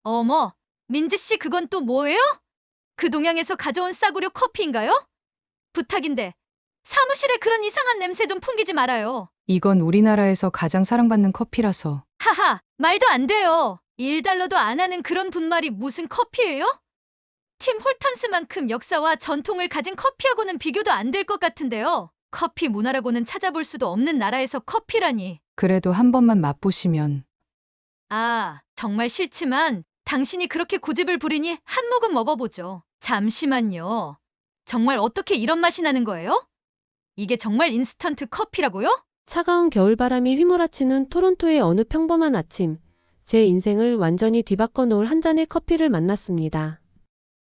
어머, 민지 씨 그건 또 뭐예요? 그 동양에서 가져온 싸구려 커피인가요? 부탁인데 사무실에 그런 이상한 냄새 좀 풍기지 말아요. 이건 우리나라에서 가장 사랑받는 커피라서. 하하, 말도 안 돼요. 1달러도 안 하는 그런 분말이 무슨 커피예요? 팀 홀턴스만큼 역사와 전통을 가진 커피하고는 비교도 안 될 것 같은데요. 커피 문화라고는 찾아볼 수도 없는 나라에서 커피라니. 그래도 한 번만 맛보시면. 아, 정말 싫지만 당신이 그렇게 고집을 부리니 한 모금 먹어보죠. 잠시만요. 정말 어떻게 이런 맛이 나는 거예요? 이게 정말 인스턴트 커피라고요? 차가운 겨울바람이 휘몰아치는 토론토의 어느 평범한 아침, 제 인생을 완전히 뒤바꿔 놓을 한 잔의 커피를 만났습니다.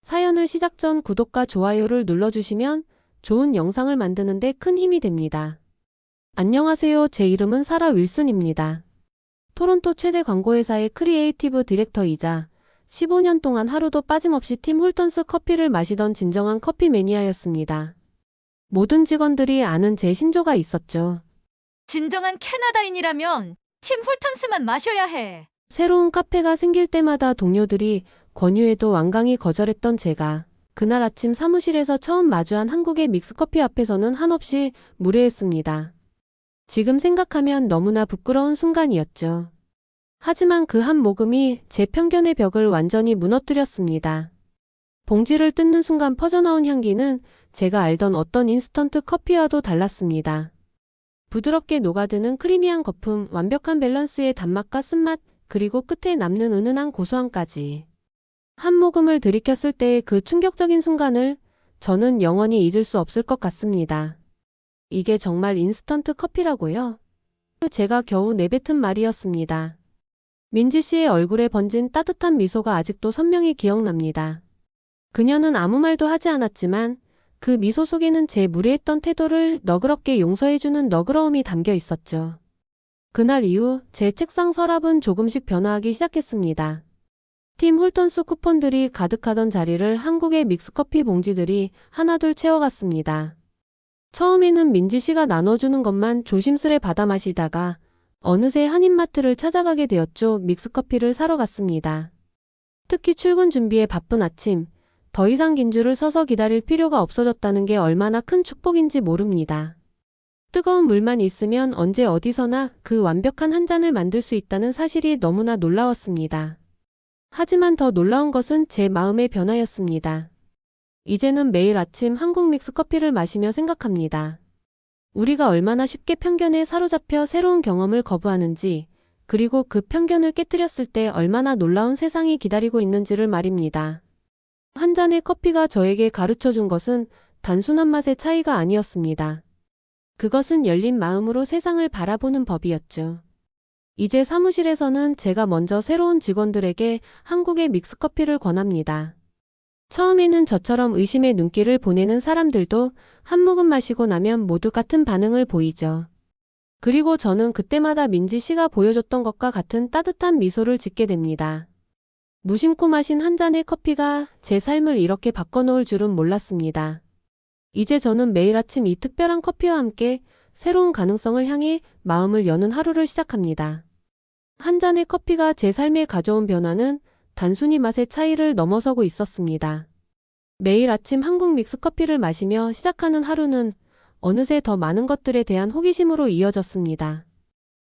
사연을 시작 전 구독과 좋아요를 눌러주시면 좋은 영상을 만드는데 큰 힘이 됩니다. 안녕하세요. 제 이름은 사라 윌슨입니다. 토론토 최대 광고회사의 크리에이티브 디렉터이자 15년 동안 하루도 빠짐없이 팀 홀턴스 커피를 마시던 진정한 커피 매니아였습니다. 모든 직원들이 아는 제 신조가 있었죠. 진정한 캐나다인이라면 팀 홀턴스만 마셔야 해. 새로운 카페가 생길 때마다 동료들이 권유해도 완강히 거절했던 제가 그날 아침 사무실에서 처음 마주한 한국의 믹스커피 앞에서는 한없이 무례했습니다. 지금 생각하면 너무나 부끄러운 순간이었죠. 하지만 그 한 모금이 제 편견의 벽을 완전히 무너뜨렸습니다. 봉지를 뜯는 순간 퍼져나온 향기는 제가 알던 어떤 인스턴트 커피와도 달랐습니다. 부드럽게 녹아드는 크리미한 거품, 완벽한 밸런스의 단맛과 쓴맛, 그리고 끝에 남는 은은한 고소함까지. 한 모금을 들이켰을 때의 그 충격적인 순간을 저는 영원히 잊을 수 없을 것 같습니다. 이게 정말 인스턴트 커피라고요? 제가 겨우 내뱉은 말이었습니다. 민지 씨의 얼굴에 번진 따뜻한 미소가 아직도 선명히 기억납니다. 그녀는 아무 말도 하지 않았지만 그 미소 속에는 제 무례했던 태도를 너그럽게 용서해주는 너그러움이 담겨 있었죠. 그날 이후 제 책상 서랍은 조금씩 변화하기 시작했습니다. 팀 홀턴스 쿠폰들이 가득하던 자리를 한국의 믹스커피 봉지들이 하나둘 채워갔습니다. 처음에는 민지 씨가 나눠주는 것만 조심스레 받아 마시다가 어느새 한인마트를 찾아가게 되었죠. 믹스커피를 사러 갔습니다. 특히 출근 준비에 바쁜 아침, 더 이상 긴 줄을 서서 기다릴 필요가 없어졌다는 게 얼마나 큰 축복인지 모릅니다. 뜨거운 물만 있으면 언제 어디서나 그 완벽한 한 잔을 만들 수 있다는 사실이 너무나 놀라웠습니다. 하지만 더 놀라운 것은 제 마음의 변화였습니다. 이제는 매일 아침 한국 믹스 커피를 마시며 생각합니다. 우리가 얼마나 쉽게 편견에 사로잡혀 새로운 경험을 거부하는지, 그리고 그 편견을 깨뜨렸을 때 얼마나 놀라운 세상이 기다리고 있는지를 말입니다. 한 잔의 커피가 저에게 가르쳐준 것은 단순한 맛의 차이가 아니었습니다. 그것은 열린 마음으로 세상을 바라보는 법이었죠. 이제 사무실에서는 제가 먼저 새로운 직원들에게 한국의 믹스커피를 권합니다. 처음에는 저처럼 의심의 눈길을 보내는 사람들도 한 모금 마시고 나면 모두 같은 반응을 보이죠. 그리고 저는 그때마다 민지 씨가 보여줬던 것과 같은 따뜻한 미소를 짓게 됩니다. 무심코 마신 한 잔의 커피가 제 삶을 이렇게 바꿔놓을 줄은 몰랐습니다. 이제 저는 매일 아침 이 특별한 커피와 함께 새로운 가능성을 향해 마음을 여는 하루를 시작합니다. 한 잔의 커피가 제 삶에 가져온 변화는 단순히 맛의 차이를 넘어서고 있었습니다. 매일 아침 한국 믹스커피를 마시며 시작하는 하루는 어느새 더 많은 것들에 대한 호기심으로 이어졌습니다.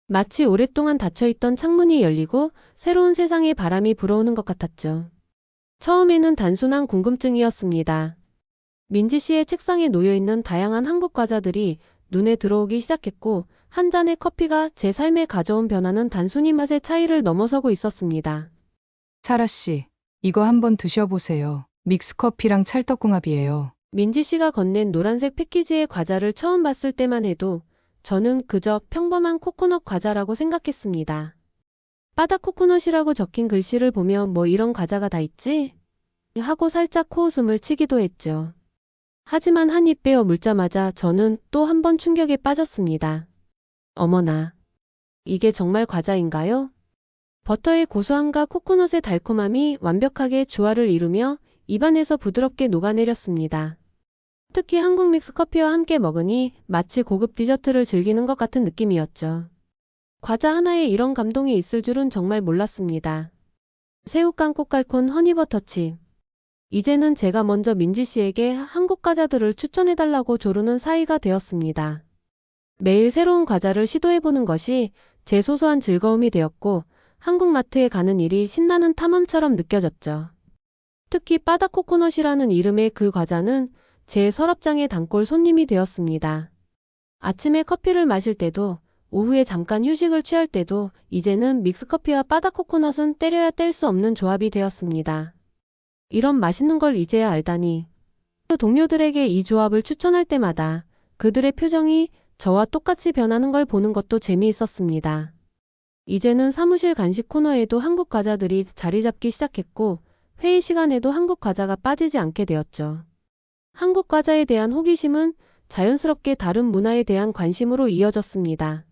마치 오랫동안 닫혀있던 창문이 열리고 새로운 세상의 바람이 불어오는 것 같았죠. 처음에는 단순한 궁금증이었습니다. 민지 씨의 책상에 놓여있는 다양한 한국 과자들이 눈에 들어오기 시작했고 한 잔의 커피가 제 삶에 가져온 변화는 단순히 맛의 차이를 넘어서고 있었습니다. 사라 씨, 이거 한번 드셔보세요. 믹스커피랑 찰떡궁합이에요. 민지 씨가 건넨 노란색 패키지의 과자를 처음 봤을 때만 해도 저는 그저 평범한 코코넛 과자라고 생각했습니다. 바다 코코넛이라고 적힌 글씨를 보며 뭐 이런 과자가 다 있지? 하고 살짝 코웃음을 치기도 했죠. 하지만 한 입 베어 물자마자 저는 또 한 번 충격에 빠졌습니다. 어머나, 이게 정말 과자인가요? 버터의 고소함과 코코넛의 달콤함이 완벽하게 조화를 이루며 입안에서 부드럽게 녹아내렸습니다. 특히 한국 믹스 커피와 함께 먹으니 마치 고급 디저트를 즐기는 것 같은 느낌이었죠. 과자 하나에 이런 감동이 있을 줄은 정말 몰랐습니다. 새우깡 꽃갈콘 허니버터칩. 이제는 제가 먼저 민지 씨에게 한국 과자들을 추천해달라고 조르는 사이가 되었습니다. 매일 새로운 과자를 시도해보는 것이 제 소소한 즐거움이 되었고 한국 마트에 가는 일이 신나는 탐험처럼 느껴졌죠. 특히 바다코코넛이라는 이름의 그 과자는 제 서랍장의 단골 손님이 되었습니다. 아침에 커피를 마실 때도 오후에 잠깐 휴식을 취할 때도 이제는 믹스커피와 바다코코넛은 때려야 뗄 수 없는 조합이 되었습니다. 이런 맛있는 걸 이제야 알다니. 동료들에게 이 조합을 추천할 때마다 그들의 표정이 저와 똑같이 변하는 걸 보는 것도 재미있었습니다. 이제는 사무실 간식 코너에도 한국 과자들이 자리 잡기 시작했고 회의 시간에도 한국 과자가 빠지지 않게 되었죠. 한국 과자에 대한 호기심은 자연스럽게 다른 문화에 대한 관심으로 이어졌습니다.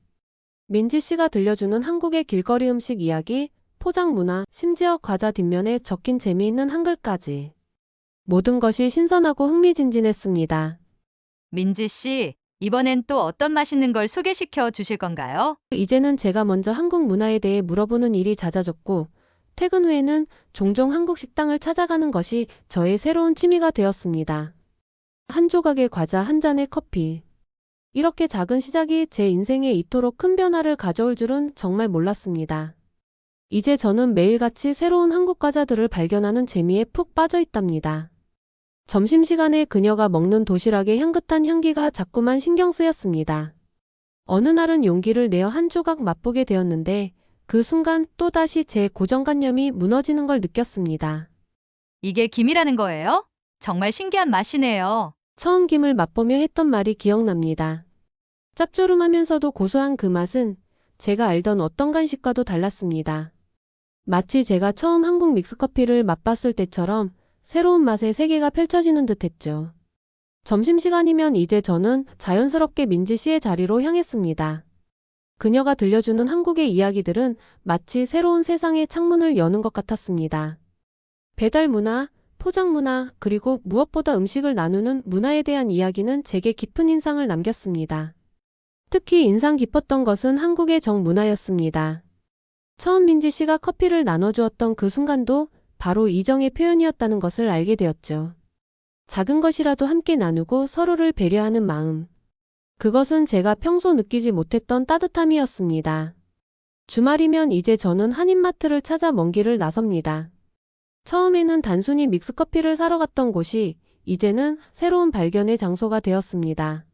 민지 씨가 들려주는 한국의 길거리 음식 이야기, 포장 문화, 심지어 과자 뒷면에 적힌 재미있는 한글까지. 모든 것이 신선하고 흥미진진했습니다. 민지 씨, 이번엔 또 어떤 맛있는 걸 소개시켜 주실 건가요? 이제는 제가 먼저 한국 문화에 대해 물어보는 일이 잦아졌고, 퇴근 후에는 종종 한국 식당을 찾아가는 것이 저의 새로운 취미가 되었습니다. 한 조각의 과자, 한 잔의 커피. 이렇게 작은 시작이 제 인생에 이토록 큰 변화를 가져올 줄은 정말 몰랐습니다. 이제 저는 매일같이 새로운 한국 과자들을 발견하는 재미에 푹 빠져 있답니다. 점심시간에 그녀가 먹는 도시락의 향긋한 향기가 자꾸만 신경 쓰였습니다. 어느 날은 용기를 내어 한 조각 맛보게 되었는데 그 순간 또다시 제 고정관념이 무너지는 걸 느꼈습니다. 이게 김이라는 거예요? 정말 신기한 맛이네요. 처음 김을 맛보며 했던 말이 기억납니다. 짭조름하면서도 고소한 그 맛은 제가 알던 어떤 간식과도 달랐습니다. 마치 제가 처음 한국 믹스커피를 맛봤을 때처럼 새로운 맛의 세계가 펼쳐지는 듯했죠. 점심시간이면 이제 저는 자연스럽게 민지 씨의 자리로 향했습니다. 그녀가 들려주는 한국의 이야기들은 마치 새로운 세상의 창문을 여는 것 같았습니다. 배달 문화, 포장 문화, 그리고 무엇보다 음식을 나누는 문화에 대한 이야기는 제게 깊은 인상을 남겼습니다. 특히 인상 깊었던 것은 한국의 정문화였습니다. 처음 민지 씨가 커피를 나눠주었던 그 순간도 바로 이정의 표현이었다는 것을 알게 되었죠. 작은 것이라도 함께 나누고 서로를 배려하는 마음. 그것은 제가 평소 느끼지 못했던 따뜻함이었습니다. 주말이면 이제 저는 한인마트를 찾아 먼 길을 나섭니다. 처음에는 단순히 믹스커피를 사러 갔던 곳이 이제는 새로운 발견의 장소가 되었습니다.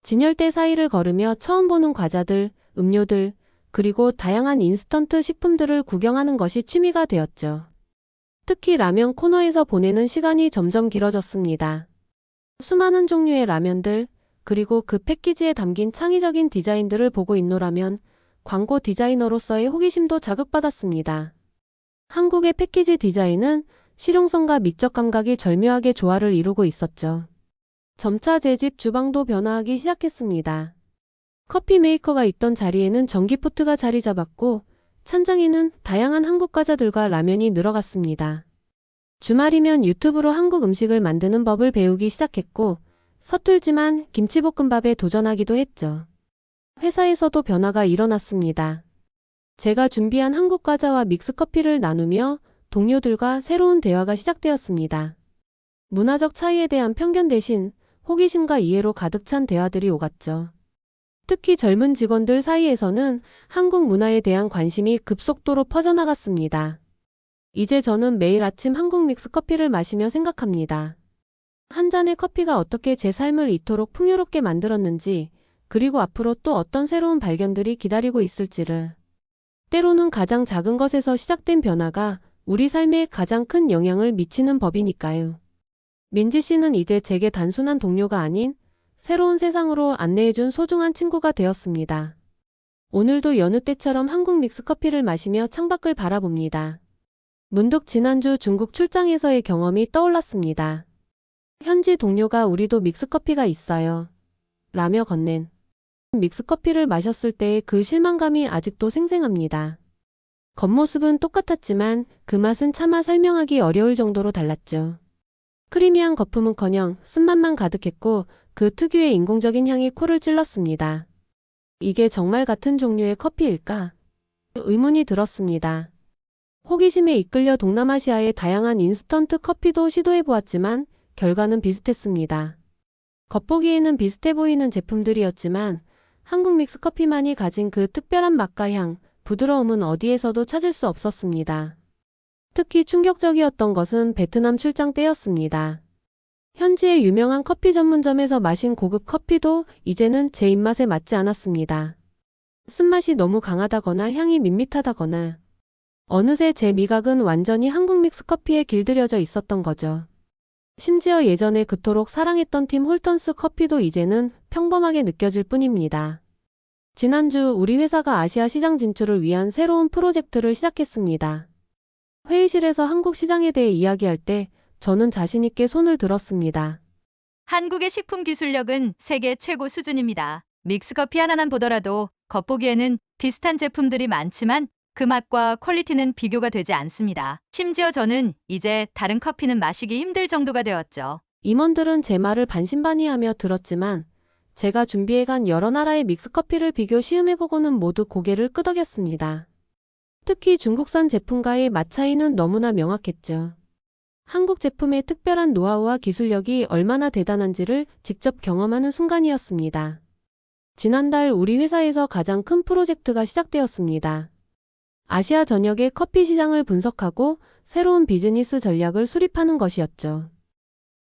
진열대 사이를 걸으며 처음 보는 과자들, 음료들, 그리고 다양한 인스턴트 식품들을 구경하는 것이 취미가 되었죠. 특히 라면 코너에서 보내는 시간이 점점 길어졌습니다. 수많은 종류의 라면들, 그리고 그 패키지에 담긴 창의적인 디자인들을 보고 있노라면 광고 디자이너로서의 호기심도 자극받았습니다. 한국의 패키지 디자인은 실용성과 미적 감각이 절묘하게 조화를 이루고 있었죠. 점차 제 집 주방도 변화하기 시작했습니다. 커피 메이커가 있던 자리에는 전기포트가 자리 잡았고 찬장에는 다양한 한국 과자들과 라면이 늘어갔습니다. 주말이면 유튜브로 한국 음식을 만드는 법을 배우기 시작했고 서툴지만 김치볶음밥에 도전하기도 했죠. 회사에서도 변화가 일어났습니다. 제가 준비한 한국 과자와 믹스커피를 나누며 동료들과 새로운 대화가 시작되었습니다. 문화적 차이에 대한 편견 대신 호기심과 이해로 가득 찬 대화들이 오갔죠. 특히 젊은 직원들 사이에서는 한국 문화에 대한 관심이 급속도로 퍼져나갔습니다. 이제 저는 매일 아침 한국 믹스커피를 마시며 생각합니다. 한 잔의 커피가 어떻게 제 삶을 이토록 풍요롭게 만들었는지, 그리고 앞으로 또 어떤 새로운 발견들이 기다리고 있을지를. 때로는 가장 작은 것에서 시작된 변화가 우리 삶에 가장 큰 영향을 미치는 법이니까요. 민지 씨는 이제 제게 단순한 동료가 아닌 새로운 세상으로 안내해준 소중한 친구가 되었습니다. 오늘도 여느 때처럼 한국 믹스커피를 마시며 창밖을 바라봅니다. 문득 지난주 중국 출장에서의 경험이 떠올랐습니다. 현지 동료가 우리도 믹스커피가 있어요. 라며 건넨 믹스커피를 마셨을 때의 그 실망감이 아직도 생생합니다. 겉모습은 똑같았지만 그 맛은 차마 설명하기 어려울 정도로 달랐죠. 크리미한 거품은커녕 쓴맛만 가득했고 그 특유의 인공적인 향이 코를 찔렀습니다. 이게 정말 같은 종류의 커피일까? 의문이 들었습니다. 호기심에 이끌려 동남아시아의 다양한 인스턴트 커피도 시도해보았지만 결과는 비슷했습니다. 겉보기에는 비슷해 보이는 제품들이었지만 한국 믹스커피만이 가진 그 특별한 맛과 향, 부드러움은 어디에서도 찾을 수 없었습니다. 특히 충격적이었던 것은 베트남 출장 때였습니다. 현지의 유명한 커피 전문점에서 마신 고급 커피도 이제는 제 입맛에 맞지 않았습니다. 쓴맛이 너무 강하다거나 향이 밋밋하다거나 어느새 제 미각은 완전히 한국 믹스커피에 길들여져 있었던 거죠. 심지어 예전에 그토록 사랑했던 팀 홀턴스 커피도 이제는 평범하게 느껴질 뿐입니다. 지난주 우리 회사가 아시아 시장 진출을 위한 새로운 프로젝트를 시작했습니다. 회의실에서 한국 시장에 대해 이야기할 때 저는 자신있게 손을 들었습니다. 한국의 식품 기술력은 세계 최고 수준입니다. 믹스커피 하나만 보더라도 겉보기에는 비슷한 제품들이 많지만 그 맛과 퀄리티는 비교가 되지 않습니다. 심지어 저는 이제 다른 커피는 마시기 힘들 정도가 되었죠. 임원들은 제 말을 반신반의하며 들었지만 제가 준비해간 여러 나라의 믹스커피를 비교 시음해보고는 모두 고개를 끄덕였습니다. 특히 중국산 제품과의 맛 차이는 너무나 명확했죠. 한국 제품의 특별한 노하우와 기술력이 얼마나 대단한지를 직접 경험하는 순간이었습니다. 지난달 우리 회사에서 가장 큰 프로젝트가 시작되었습니다. 아시아 전역의 커피 시장을 분석하고 새로운 비즈니스 전략을 수립하는 것이었죠.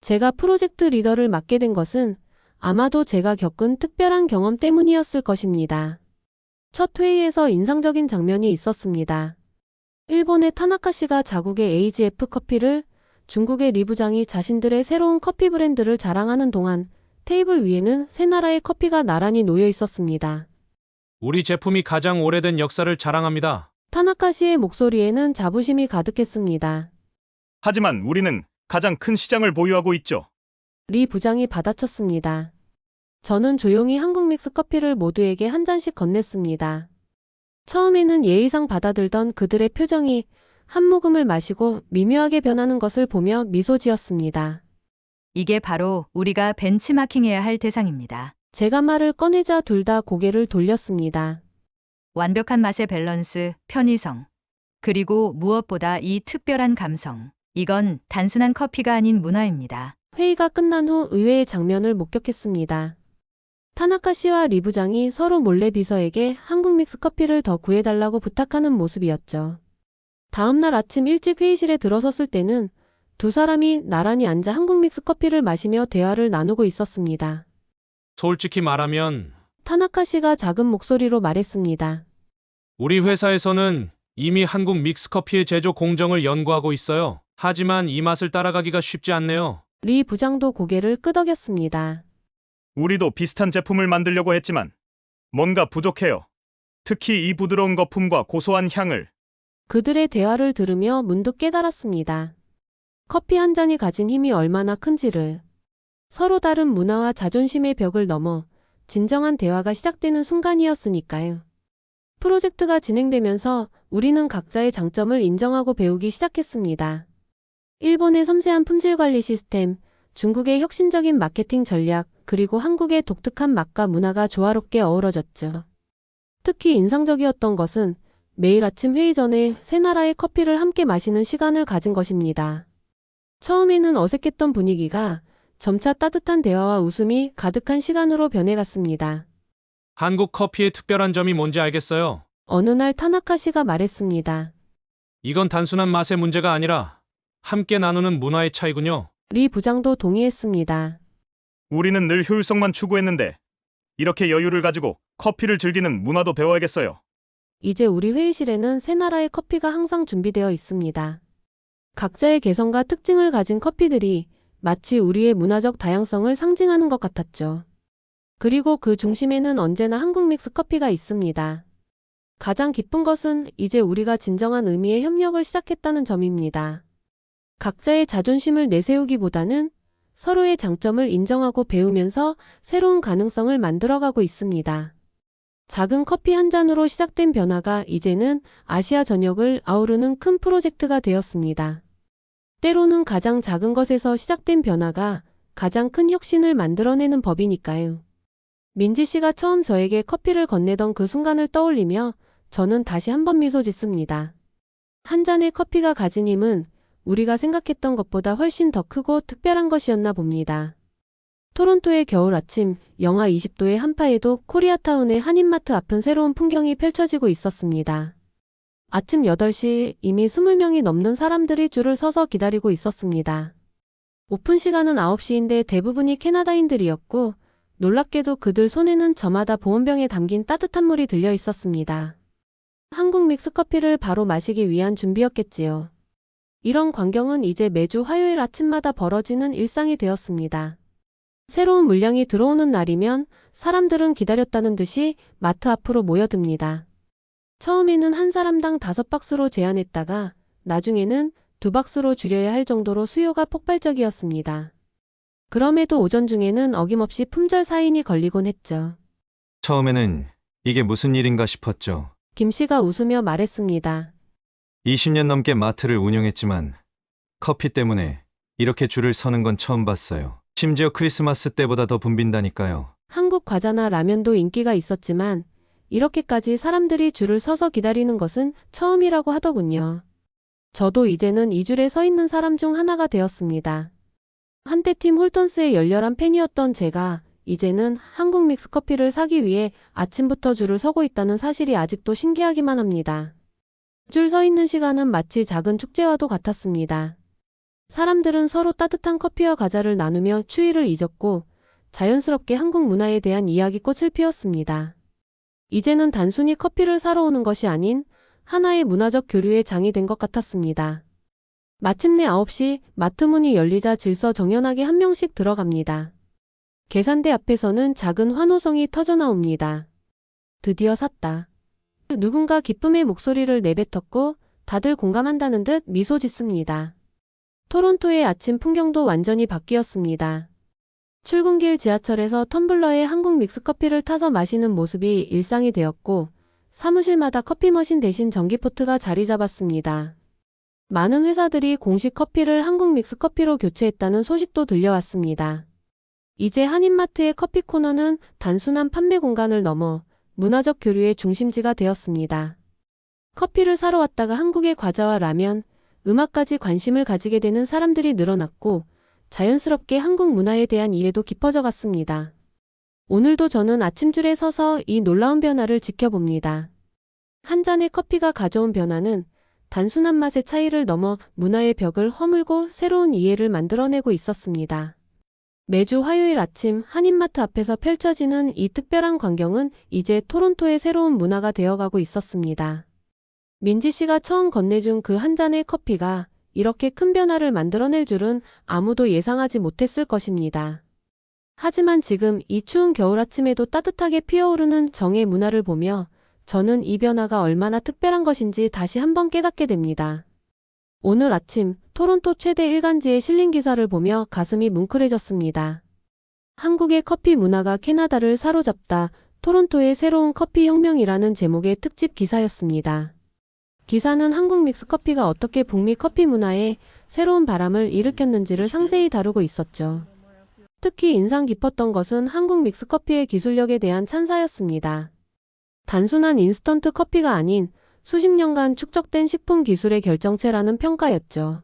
제가 프로젝트 리더를 맡게 된 것은 아마도 제가 겪은 특별한 경험 때문이었을 것입니다. 첫 회의에서 인상적인 장면이 있었습니다. 일본의 타나카 씨가 자국의 AGF 커피를, 중국의 리 부장이 자신들의 새로운 커피 브랜드를 자랑하는 동안 테이블 위에는 세 나라의 커피가 나란히 놓여 있었습니다. 우리 제품이 가장 오래된 역사를 자랑합니다. 타나카 씨의 목소리에는 자부심이 가득했습니다. 하지만 우리는 가장 큰 시장을 보유하고 있죠. 리 부장이 받아쳤습니다. 저는 조용히 한국 믹스 커피를 모두에게 한 잔씩 건넸습니다. 처음에는 예의상 받아들던 그들의 표정이 한 모금을 마시고 미묘하게 변하는 것을 보며 미소 지었습니다. 이게 바로 우리가 벤치마킹해야 할 대상입니다. 제가 말을 꺼내자 둘 다 고개를 돌렸습니다. 완벽한 맛의 밸런스, 편의성, 그리고 무엇보다 이 특별한 감성. 이건 단순한 커피가 아닌 문화입니다. 회의가 끝난 후 의외의 장면을 목격했습니다. 타나카 씨와 리 부장이 서로 몰래 비서에게 한국 믹스 커피를 더 구해달라고 부탁하는 모습이었죠. 다음 날 아침 일찍 회의실에 들어섰을 때는 두 사람이 나란히 앉아 한국 믹스 커피를 마시며 대화를 나누고 있었습니다. 솔직히 말하면 타나카 씨가 작은 목소리로 말했습니다. 우리 회사에서는 이미 한국 믹스커피의 제조 공정을 연구하고 있어요. 하지만 이 맛을 따라가기가 쉽지 않네요. 리 부장도 고개를 끄덕였습니다. 우리도 비슷한 제품을 만들려고 했지만 뭔가 부족해요. 특히 이 부드러운 거품과 고소한 향을. 그들의 대화를 들으며 문득 깨달았습니다. 커피 한 잔이 가진 힘이 얼마나 큰지를. 서로 다른 문화와 자존심의 벽을 넘어 진정한 대화가 시작되는 순간이었으니까요. 프로젝트가 진행되면서 우리는 각자의 장점을 인정하고 배우기 시작했습니다. 일본의 섬세한 품질 관리 시스템, 중국의 혁신적인 마케팅 전략, 그리고 한국의 독특한 맛과 문화가 조화롭게 어우러졌죠. 특히 인상적이었던 것은 매일 아침 회의 전에 세 나라의 커피를 함께 마시는 시간을 가진 것입니다. 처음에는 어색했던 분위기가 점차 따뜻한 대화와 웃음이 가득한 시간으로 변해갔습니다. 한국 커피의 특별한 점이 뭔지 알겠어요. 어느 날 타나카 씨가 말했습니다. 이건 단순한 맛의 문제가 아니라 함께 나누는 문화의 차이군요. 리 부장도 동의했습니다. 우리는 늘 효율성만 추구했는데 이렇게 여유를 가지고 커피를 즐기는 문화도 배워야겠어요. 이제 우리 회의실에는 세 나라의 커피가 항상 준비되어 있습니다. 각자의 개성과 특징을 가진 커피들이 마치 우리의 문화적 다양성을 상징하는 것 같았죠. 그리고 그 중심에는 언제나 한국 믹스 커피가 있습니다. 가장 기쁜 것은 이제 우리가 진정한 의미의 협력을 시작했다는 점입니다. 각자의 자존심을 내세우기보다는 서로의 장점을 인정하고 배우면서 새로운 가능성을 만들어가고 있습니다. 작은 커피 한 잔으로 시작된 변화가 이제는 아시아 전역을 아우르는 큰 프로젝트가 되었습니다. 때로는 가장 작은 것에서 시작된 변화가 가장 큰 혁신을 만들어내는 법이니까요. 민지 씨가 처음 저에게 커피를 건네던 그 순간을 떠올리며 저는 다시 한번 미소 짓습니다. 한 잔의 커피가 가진 힘은 우리가 생각했던 것보다 훨씬 더 크고 특별한 것이었나 봅니다. 토론토의 겨울 아침, 영하 20도의 한파에도 코리아타운의 한인마트 앞은 새로운 풍경이 펼쳐지고 있었습니다. 아침 8시 이미 20명이 넘는 사람들이 줄을 서서 기다리고 있었습니다. 오픈 시간은 9시인데 대부분이 캐나다인들이었고 놀랍게도 그들 손에는 저마다 보온병에 담긴 따뜻한 물이 들려 있었습니다. 한국 믹스커피를 바로 마시기 위한 준비였겠지요. 이런 광경은 이제 매주 화요일 아침마다 벌어지는 일상이 되었습니다. 새로운 물량이 들어오는 날이면 사람들은 기다렸다는 듯이 마트 앞으로 모여듭니다. 처음에는 한 사람당 5박스로 제한했다가 나중에는 2박스로 줄여야 할 정도로 수요가 폭발적이었습니다. 그럼에도 오전 중에는 어김없이 품절 사인이 걸리곤 했죠. 처음에는 이게 무슨 일인가 싶었죠. 김 씨가 웃으며 말했습니다. 20년 넘게 마트를 운영했지만 커피 때문에 이렇게 줄을 서는 건 처음 봤어요. 심지어 크리스마스 때보다 더 붐빈다니까요. 한국 과자나 라면도 인기가 있었지만 이렇게까지 사람들이 줄을 서서 기다리는 것은 처음이라고 하더군요. 저도 이제는 이 줄에 서 있는 사람 중 하나가 되었습니다. 한때 팀 홀턴스의 열렬한 팬이었던 제가 이제는 한국 믹스커피를 사기 위해 아침부터 줄을 서고 있다는 사실이 아직도 신기하기만 합니다. 줄 서 있는 시간은 마치 작은 축제와도 같았습니다. 사람들은 서로 따뜻한 커피와 과자를 나누며 추위를 잊었고 자연스럽게 한국 문화에 대한 이야기꽃을 피웠습니다. 이제는 단순히 커피를 사러 오는 것이 아닌 하나의 문화적 교류의 장이 된 것 같았습니다. 마침내 9시 마트 문이 열리자 질서정연하게 한 명씩 들어갑니다. 계산대 앞에서는 작은 환호성이 터져나옵니다. 드디어 샀다. 누군가 기쁨의 목소리를 내뱉었고 다들 공감한다는 듯 미소 짓습니다. 토론토의 아침 풍경도 완전히 바뀌었습니다. 출근길 지하철에서 텀블러에 한국 믹스커피를 타서 마시는 모습이 일상이 되었고 사무실마다 커피 머신 대신 전기포트가 자리 잡았습니다. 많은 회사들이 공식 커피를 한국 믹스커피로 교체했다는 소식도 들려왔습니다. 이제 한인마트의 커피 코너는 단순한 판매 공간을 넘어 문화적 교류의 중심지가 되었습니다. 커피를 사러 왔다가 한국의 과자와 라면, 음악까지 관심을 가지게 되는 사람들이 늘어났고 자연스럽게 한국 문화에 대한 이해도 깊어져 갔습니다. 오늘도 저는 아침줄에 서서 이 놀라운 변화를 지켜봅니다. 한 잔의 커피가 가져온 변화는 단순한 맛의 차이를 넘어 문화의 벽을 허물고 새로운 이해를 만들어내고 있었습니다. 매주 화요일 아침 한인마트 앞에서 펼쳐지는 이 특별한 광경은 이제 토론토의 새로운 문화가 되어가고 있었습니다. 민지 씨가 처음 건네준 그 한 잔의 커피가 이렇게 큰 변화를 만들어낼 줄은 아무도 예상하지 못했을 것입니다. 하지만 지금 이 추운 겨울 아침에도 따뜻하게 피어오르는 정의 문화를 보며 저는 이 변화가 얼마나 특별한 것인지 다시 한번 깨닫게 됩니다. 오늘 아침 토론토 최대 일간지에 실린 기사를 보며 가슴이 뭉클해졌습니다. 한국의 커피 문화가 캐나다를 사로잡다. 토론토의 새로운 커피 혁명이라는 제목의 특집 기사였습니다. 기사는 한국 믹스커피가 어떻게 북미 커피 문화에 새로운 바람을 일으켰는지를 상세히 다루고 있었죠. 특히 인상 깊었던 것은 한국 믹스커피의 기술력에 대한 찬사였습니다. 단순한 인스턴트 커피가 아닌 수십 년간 축적된 식품 기술의 결정체라는 평가였죠.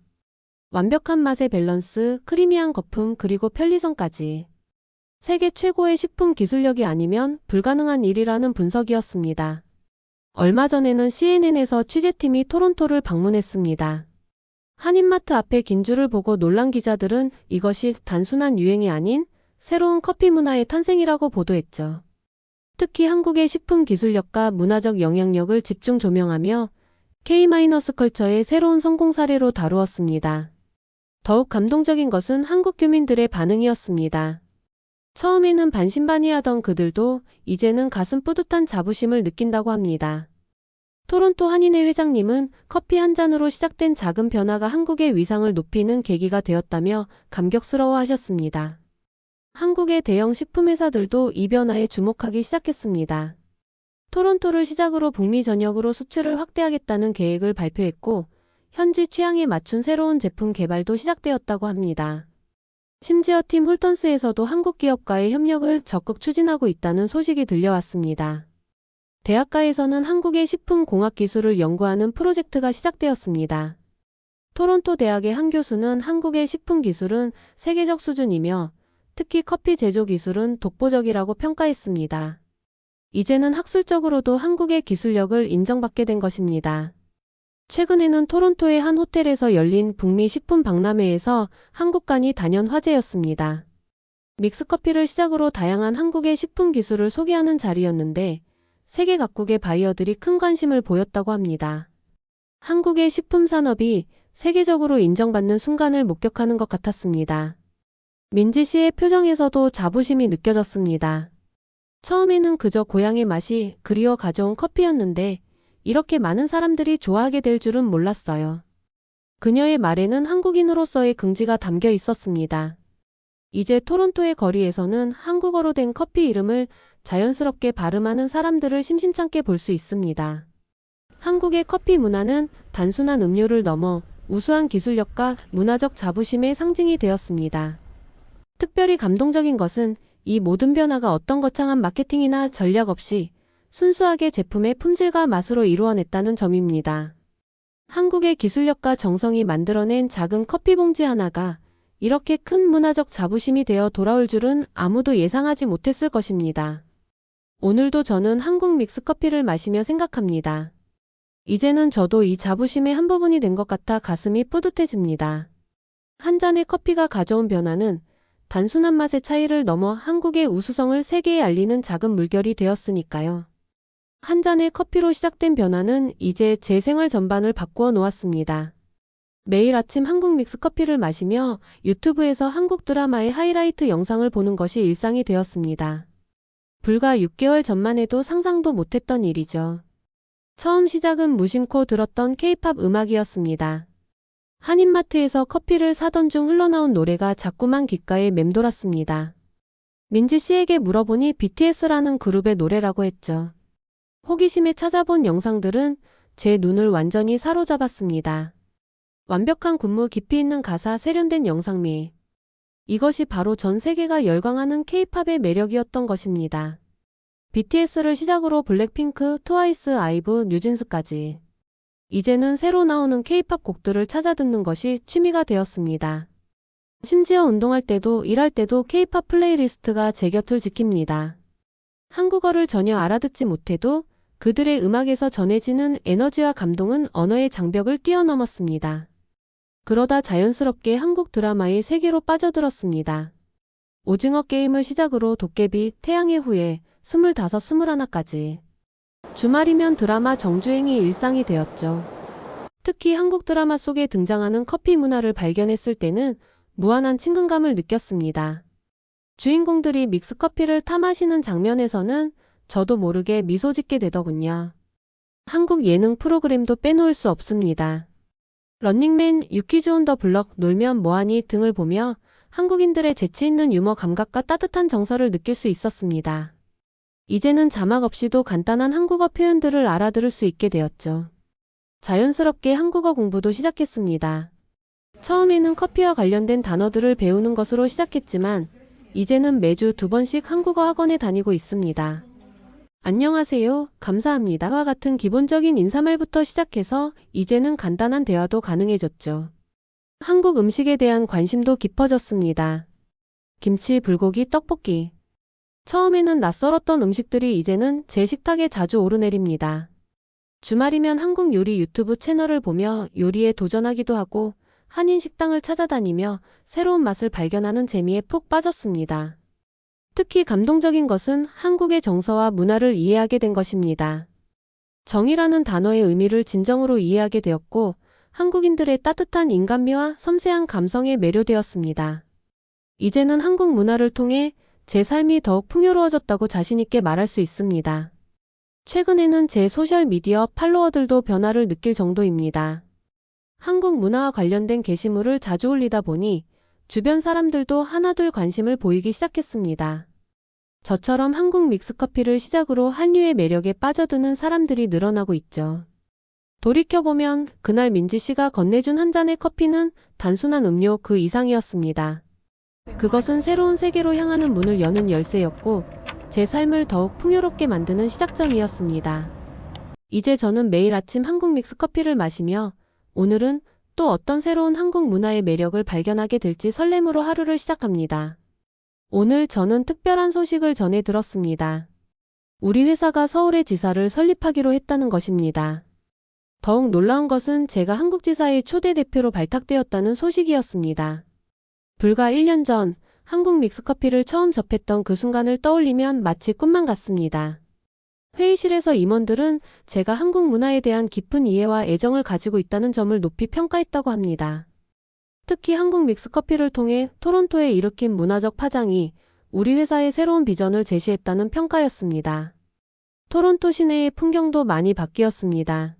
완벽한 맛의 밸런스, 크리미한 거품, 그리고 편리성까지. 세계 최고의 식품 기술력이 아니면 불가능한 일이라는 분석이었습니다. 얼마 전에는 CNN에서 취재팀이 토론토를 방문했습니다. 한인마트 앞에 긴 줄을 보고 놀란 기자들은 이것이 단순한 유행이 아닌 새로운 커피 문화의 탄생이라고 보도했죠. 특히 한국의 식품 기술력과 문화적 영향력을 집중 조명하며 K-컬처의 새로운 성공 사례로 다루었습니다. 더욱 감동적인 것은 한국 교민들의 반응이었습니다. 처음에는 반신반의하던 그들도 이제는 가슴 뿌듯한 자부심을 느낀다고 합니다. 토론토 한인회 회장님은 커피 한 잔으로 시작된 작은 변화가 한국의 위상을 높이는 계기가 되었다며 감격스러워하셨습니다. 한국의 대형 식품회사들도 이 변화에 주목하기 시작했습니다. 토론토를 시작으로 북미 전역으로 수출을 확대하겠다는 계획을 발표했고 현지 취향에 맞춘 새로운 제품 개발도 시작되었다고 합니다. 심지어 팀 홀턴스에서도 한국 기업과의 협력을 적극 추진하고 있다는 소식이 들려왔습니다. 대학가에서는 한국의 식품공학 기술을 연구하는 프로젝트가 시작되었습니다. 토론토 대학의 한 교수는 한국의 식품 기술은 세계적 수준이며 특히 커피 제조 기술은 독보적이라고 평가했습니다. 이제는 학술적으로도 한국의 기술력을 인정받게 된 것입니다. 최근에는 토론토의 한 호텔에서 열린 북미 식품 박람회에서 한국관이 단연 화제였습니다. 믹스커피를 시작으로 다양한 한국의 식품 기술을 소개하는 자리였는데 세계 각국의 바이어들이 큰 관심을 보였다고 합니다. 한국의 식품 산업이 세계적으로 인정받는 순간을 목격하는 것 같았습니다. 민지 씨의 표정에서도 자부심이 느껴졌습니다. 처음에는 그저 고향의 맛이 그리워 가져온 커피였는데 이렇게 많은 사람들이 좋아하게 될 줄은 몰랐어요. 그녀의 말에는 한국인으로서의 긍지가 담겨 있었습니다. 이제 토론토의 거리에서는 한국어로 된 커피 이름을 자연스럽게 발음하는 사람들을 심심찮게 볼 수 있습니다. 한국의 커피 문화는 단순한 음료를 넘어 우수한 기술력과 문화적 자부심의 상징이 되었습니다. 특별히 감동적인 것은 이 모든 변화가 어떤 거창한 마케팅이나 전략 없이 순수하게 제품의 품질과 맛으로 이루어냈다는 점입니다. 한국의 기술력과 정성이 만들어낸 작은 커피 봉지 하나가 이렇게 큰 문화적 자부심이 되어 돌아올 줄은 아무도 예상하지 못했을 것입니다. 오늘도 저는 한국 믹스커피를 마시며 생각합니다. 이제는 저도 이 자부심의 한 부분이 된 것 같아 가슴이 뿌듯해집니다. 한 잔의 커피가 가져온 변화는 단순한 맛의 차이를 넘어 한국의 우수성을 세계에 알리는 작은 물결이 되었으니까요. 한 잔의 커피로 시작된 변화는 이제 제 생활 전반을 바꾸어 놓았습니다. 매일 아침 한국 믹스커피를 마시며 유튜브에서 한국 드라마의 하이라이트 영상을 보는 것이 일상이 되었습니다. 불과 6개월 전만 해도 상상도 못했던 일이죠. 처음 시작은 무심코 들었던 K-팝 음악이었습니다. 한인마트에서 커피를 사던 중 흘러나온 노래가 자꾸만 귓가에 맴돌았습니다. 민지 씨에게 물어보니 BTS라는 그룹의 노래라고 했죠. 호기심에 찾아본 영상들은 제 눈을 완전히 사로잡았습니다. 완벽한 군무 깊이 있는 가사 세련된 영상미. 이것이 바로 전 세계가 열광하는 K-팝의 매력이었던 것입니다. BTS를 시작으로 블랙핑크, 트와이스, 아이브, 뉴진스까지. 이제는 새로 나오는 K-팝 곡들을 찾아 듣는 것이 취미가 되었습니다. 심지어 운동할 때도 일할 때도 K-팝 플레이리스트가 제 곁을 지킵니다. 한국어를 전혀 알아듣지 못해도 그들의 음악에서 전해지는 에너지와 감동은 언어의 장벽을 뛰어넘었습니다. 그러다 자연스럽게 한국 드라마의 세계로 빠져들었습니다. 오징어 게임을 시작으로 도깨비, 태양의 후예, 25, 21까지. 주말이면 드라마 정주행이 일상이 되었죠. 특히 한국 드라마 속에 등장하는 커피 문화를 발견했을 때는 무한한 친근감을 느꼈습니다. 주인공들이 믹스커피를 타 마시는 장면에서는 저도 모르게 미소 짓게 되더군요. 한국 예능 프로그램도 빼놓을 수 없습니다. 런닝맨, 유키즈 온 더 블럭, 놀면 뭐하니 등을 보며 한국인들의 재치 있는 유머 감각과 따뜻한 정서를 느낄 수 있었습니다. 이제는 자막 없이도 간단한 한국어 표현들을 알아들을 수 있게 되었죠. 자연스럽게 한국어 공부도 시작했습니다. 처음에는 커피와 관련된 단어들을 배우는 것으로 시작했지만 이제는 매주 2번씩 한국어 학원에 다니고 있습니다. 안녕하세요, 감사합니다와 같은 기본적인 인사말부터 시작해서 이제는 간단한 대화도 가능해졌죠. 한국 음식에 대한 관심도 깊어졌습니다. 김치, 불고기, 떡볶이. 처음에는 낯설었던 음식들이 이제는 제 식탁에 자주 오르내립니다. 주말이면 한국 요리 유튜브 채널을 보며 요리에 도전하기도 하고 한인 식당을 찾아다니며 새로운 맛을 발견하는 재미에 푹 빠졌습니다. 특히 감동적인 것은 한국의 정서와 문화를 이해하게 된 것입니다. 정이라는 단어의 의미를 진정으로 이해하게 되었고 한국인들의 따뜻한 인간미와 섬세한 감성에 매료되었습니다. 이제는 한국 문화를 통해 제 삶이 더욱 풍요로워졌다고 자신있게 말할 수 있습니다. 최근에는 제 소셜미디어 팔로워들도 변화를 느낄 정도입니다. 한국 문화와 관련된 게시물을 자주 올리다 보니 주변 사람들도 하나둘 관심을 보이기 시작했습니다. 저처럼 한국 믹스커피를 시작으로 한류의 매력에 빠져드는 사람들이 늘어나고 있죠. 돌이켜보면 그날 민지 씨가 건네준 한 잔의 커피는 단순한 음료 그 이상이었습니다. 그것은 새로운 세계로 향하는 문을 여는 열쇠였고 제 삶을 더욱 풍요롭게 만드는 시작점이었습니다. 이제 저는 매일 아침 한국 믹스커피를 마시며 오늘은 또 어떤 새로운 한국 문화의 매력을 발견하게 될지 설렘으로 하루를 시작합니다. 오늘 저는 특별한 소식을 전해 들었습니다. 우리 회사가 서울에 지사를 설립하기로 했다는 것입니다. 더욱 놀라운 것은 제가 한국지사의 초대 대표로 발탁되었다는 소식이었습니다. 불과 1년 전 한국 믹스커피를 처음 접했던 그 순간을 떠올리면 마치 꿈만 같습니다. 회의실에서 임원들은 제가 한국 문화에 대한 깊은 이해와 애정을 가지고 있다는 점을 높이 평가했다고 합니다. 특히 한국 믹스커피를 통해 토론토에 일으킨 문화적 파장이 우리 회사의 새로운 비전을 제시했다는 평가였습니다. 토론토 시내의 풍경도 많이 바뀌었습니다.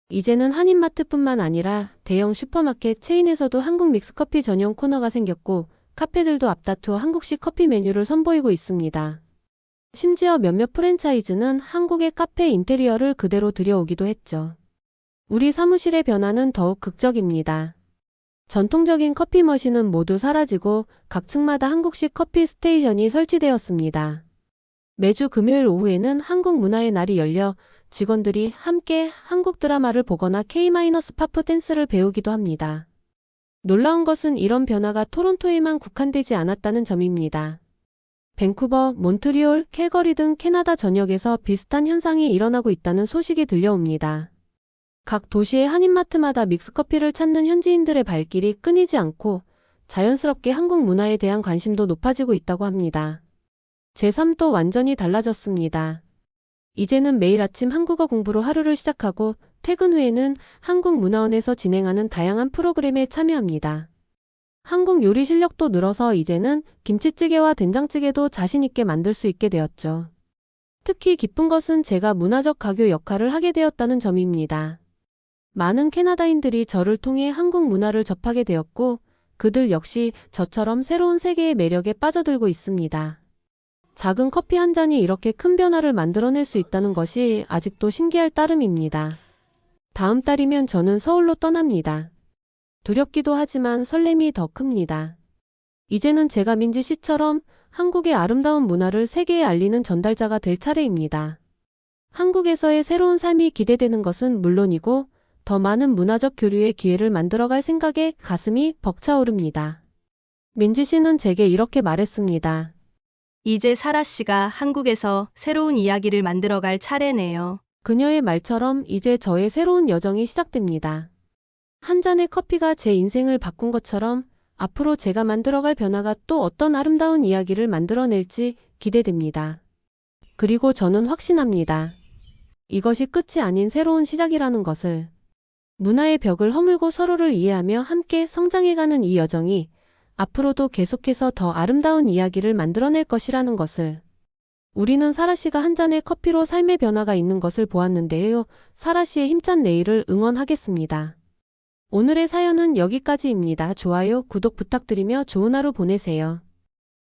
이제는 한인마트뿐만 아니라 대형 슈퍼마켓 체인에서도 한국 믹스커피 전용 코너가 생겼고 카페들도 앞다투어 한국식 커피 메뉴를 선보이고 있습니다. 심지어 몇몇 프랜차이즈는 한국의 카페 인테리어를 그대로 들여오기도 했죠. 우리 사무실의 변화는 더욱 극적입니다. 전통적인 커피 머신은 모두 사라지고 각 층마다 한국식 커피 스테이션이 설치되었습니다. 매주 금요일 오후에는 한국 문화의 날이 열려 직원들이 함께 한국 드라마를 보거나 K-파프 댄스를 배우기도 합니다. 놀라운 것은 이런 변화가 토론토에만 국한되지 않았다는 점입니다. 밴쿠버, 몬트리올, 캘거리 등 캐나다 전역에서 비슷한 현상이 일어나고 있다는 소식이 들려옵니다. 각 도시의 한인마트마다 믹스커피를 찾는 현지인들의 발길이 끊이지 않고 자연스럽게 한국 문화에 대한 관심도 높아지고 있다고 합니다. 제 삶도 완전히 달라졌습니다. 이제는 매일 아침 한국어 공부로 하루를 시작하고 퇴근 후에는 한국문화원에서 진행하는 다양한 프로그램에 참여합니다. 한국 요리 실력도 늘어서 이제는 김치찌개와 된장찌개도 자신 있게 만들 수 있게 되었죠. 특히 기쁜 것은 제가 문화적 가교 역할을 하게 되었다는 점입니다. 많은 캐나다인들이 저를 통해 한국 문화를 접하게 되었고 그들 역시 저처럼 새로운 세계의 매력에 빠져들고 있습니다. 작은 커피 한 잔이 이렇게 큰 변화를 만들어낼 수 있다는 것이 아직도 신기할 따름입니다. 다음 달이면 저는 서울로 떠납니다. 두렵기도 하지만 설렘이 더 큽니다. 이제는 제가 민지 씨처럼 한국의 아름다운 문화를 세계에 알리는 전달자가 될 차례입니다. 한국에서의 새로운 삶이 기대되는 것은 물론이고 더 많은 문화적 교류의 기회를 만들어갈 생각에 가슴이 벅차오릅니다. 민지 씨는 제게 이렇게 말했습니다. 이제 사라 씨가 한국에서 새로운 이야기를 만들어갈 차례네요. 그녀의 말처럼 이제 저의 새로운 여정이 시작됩니다. 한 잔의 커피가 제 인생을 바꾼 것처럼 앞으로 제가 만들어갈 변화가 또 어떤 아름다운 이야기를 만들어낼지 기대됩니다. 그리고 저는 확신합니다. 이것이 끝이 아닌 새로운 시작이라는 것을. 문화의 벽을 허물고 서로를 이해하며 함께 성장해가는 이 여정이 앞으로도 계속해서 더 아름다운 이야기를 만들어낼 것이라는 것을. 우리는 사라 씨가 한 잔의 커피로 삶의 변화가 있는 것을 보았는데요. 사라 씨의 힘찬 내일을 응원하겠습니다. 오늘의 사연은 여기까지입니다. 좋아요, 구독 부탁드리며 좋은 하루 보내세요.